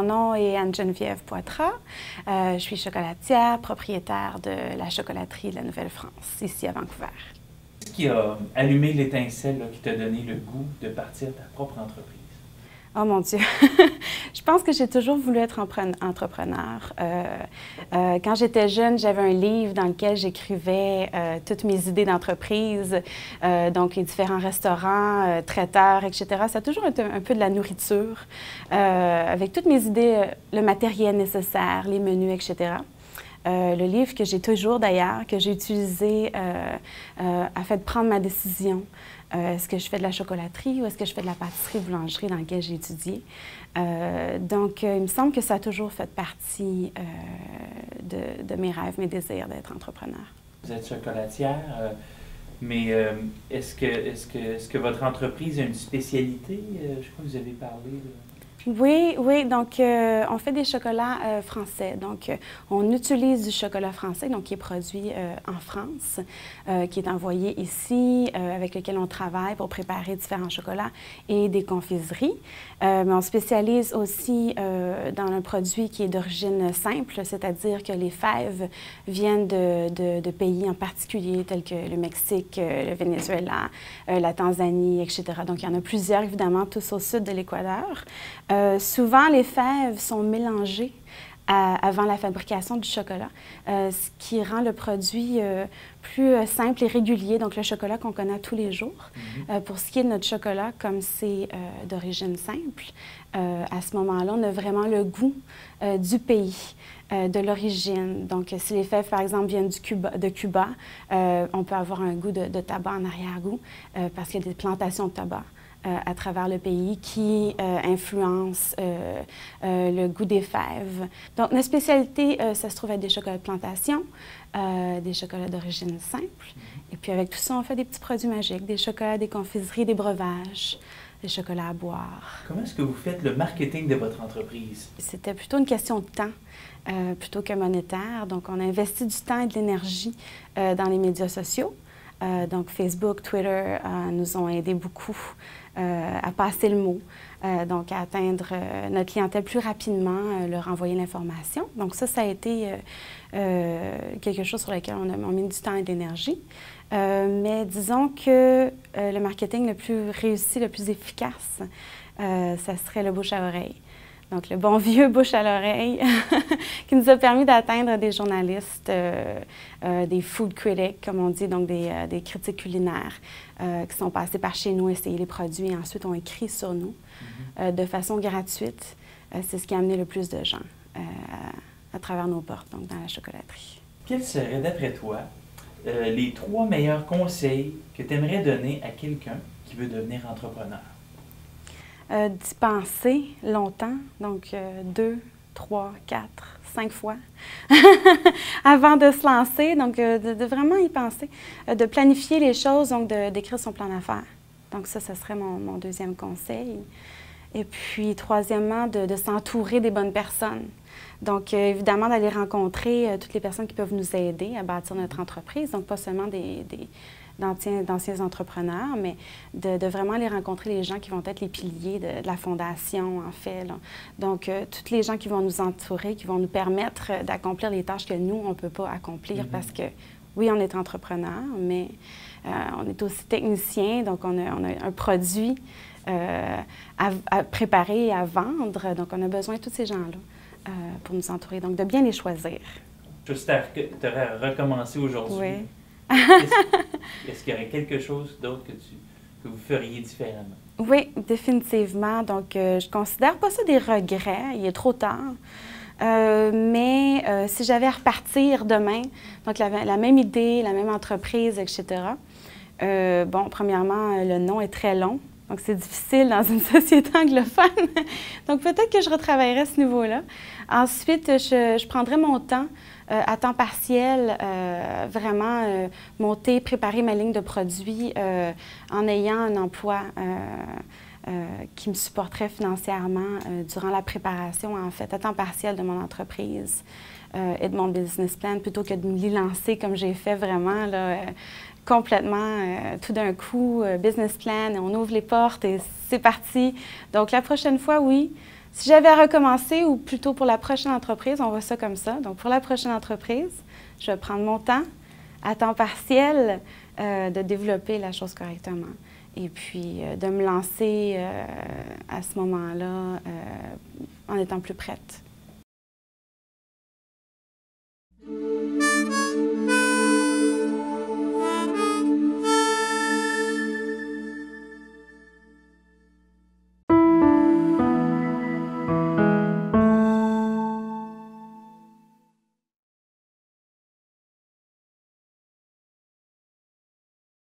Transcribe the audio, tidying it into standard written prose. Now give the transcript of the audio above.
mon nom est Anne-Geneviève Poitras. Je suis chocolatière, propriétaire de la chocolaterie de la Nouvelle-France, ici à Vancouver. Qu'est-ce qui a allumé l'étincelle qui t'a donné le goût de partir ta propre entreprise? Oh mon Dieu! Je pense que j'ai toujours voulu être entrepreneur. Quand j'étais jeune, j'avais un livre dans lequel j'écrivais toutes mes idées d'entreprise, donc les différents restaurants, traiteurs, etc. Ça a toujours été un peu de la nourriture, avec toutes mes idées, le matériel nécessaire, les menus, etc. Le livre que j'ai toujours d'ailleurs, que j'ai utilisé, a fait prendre ma décision. Est-ce que je fais de la chocolaterie ou est-ce que je fais de la pâtisserie-boulangerie dans laquelle j'ai étudié? Donc, il me semble que ça a toujours fait partie de mes rêves, mes désirs d'être entrepreneur. Vous êtes chocolatière, mais est-ce que votre entreprise a une spécialité? Je crois que vous avez parlé de... Oui, oui. Donc, on fait des chocolats français. Donc, on utilise du chocolat français, donc qui est produit en France, qui est envoyé ici, avec lequel on travaille pour préparer différents chocolats et des confiseries. Mais on spécialise aussi dans un produit qui est d'origine simple, c'est-à-dire que les fèves viennent de pays en particulier, tels que le Mexique, le Venezuela, la Tanzanie, etc. Donc, il y en a plusieurs, évidemment, tous au sud de l'Équateur. Souvent, les fèves sont mélangées avant la fabrication du chocolat, ce qui rend le produit plus simple et régulier, donc le chocolat qu'on connaît tous les jours. Pour ce qui est de notre chocolat, comme c'est d'origine simple, à ce moment-là, on a vraiment le goût du pays, de l'origine. Donc, si les fèves, par exemple, viennent de Cuba, on peut avoir un goût de tabac en arrière-goût parce qu'il y a des plantations de tabac à travers le pays qui influencent le goût des fèves. Donc, notre spécialité, ça se trouve être des chocolats de plantation, des chocolats d'origine simple. Et puis, avec tout ça, on fait des petits produits magiques, des chocolats, des confiseries, des breuvages, des chocolats à boire. Comment est-ce que vous faites le marketing de votre entreprise? C'était plutôt une question de temps plutôt que monétaire. Donc, on a investi du temps et de l'énergie dans les médias sociaux. Donc, Facebook, Twitter nous ont aidés beaucoup à passer le mot, donc à atteindre notre clientèle plus rapidement, leur envoyer l'information. Donc ça a été quelque chose sur lequel on a mis du temps et de l'énergie. Mais disons que le marketing le plus réussi, le plus efficace, ça serait le bouche à oreille. Donc, le bon vieux bouche à l'oreille qui nous a permis d'atteindre des journalistes, des food critics, comme on dit, donc des critiques culinaires qui sont passés par chez nous, essayer les produits et ensuite ont écrit sur nous de façon gratuite. C'est ce qui a amené le plus de gens à travers nos portes, donc dans la chocolaterie. Quels seraient, d'après toi, les 3 meilleurs conseils que tu aimerais donner à quelqu'un qui veut devenir entrepreneur? D'y penser longtemps, donc 2, 3, 4, 5 fois avant de se lancer, donc de vraiment y penser, de planifier les choses, donc d'écrire son plan d'affaires. Donc ça serait mon deuxième conseil. Et puis, troisièmement, de s'entourer des bonnes personnes. Donc, évidemment, d'aller rencontrer toutes les personnes qui peuvent nous aider à bâtir notre entreprise, donc pas seulement d'anciens entrepreneurs, mais de vraiment aller rencontrer les gens qui vont être les piliers de la fondation, en fait. Là. Donc, tous les gens qui vont nous entourer, qui vont nous permettre d'accomplir les tâches que nous, on ne peut pas accomplir parce que, oui, on est entrepreneur, mais on est aussi technicien, donc on a un produit à préparer et à vendre. Donc, on a besoin de tous ces gens-là pour nous entourer. Donc, de bien les choisir. J'espère que tu aurais recommencé aujourd'hui. Oui. Est-ce qu'il y aurait quelque chose d'autre que vous feriez différemment? Oui, définitivement. Donc, je ne considère pas ça des regrets. Il est trop tard. Mais si j'avais à repartir demain, donc la même idée, la même entreprise, etc., bon, premièrement, le nom est très long. Donc, c'est difficile dans une société anglophone. Donc, peut-être que je retravaillerais ce niveau-là. Ensuite, je prendrais mon temps à temps partiel, vraiment monter, préparer ma ligne de produits en ayant un emploi qui me supporterait financièrement durant la préparation, en fait, à temps partiel de mon entreprise et de mon business plan, plutôt que de me lancer comme j'ai fait vraiment, là, complètement, tout d'un coup, business plan, on ouvre les portes et c'est parti. Donc, la prochaine fois, oui, Si j'avais à recommencer, ou plutôt pour la prochaine entreprise, on voit ça comme ça. Donc, pour la prochaine entreprise, je vais prendre mon temps, à temps partiel, de développer la chose correctement. Et puis, de me lancer à ce moment-là en étant plus prête.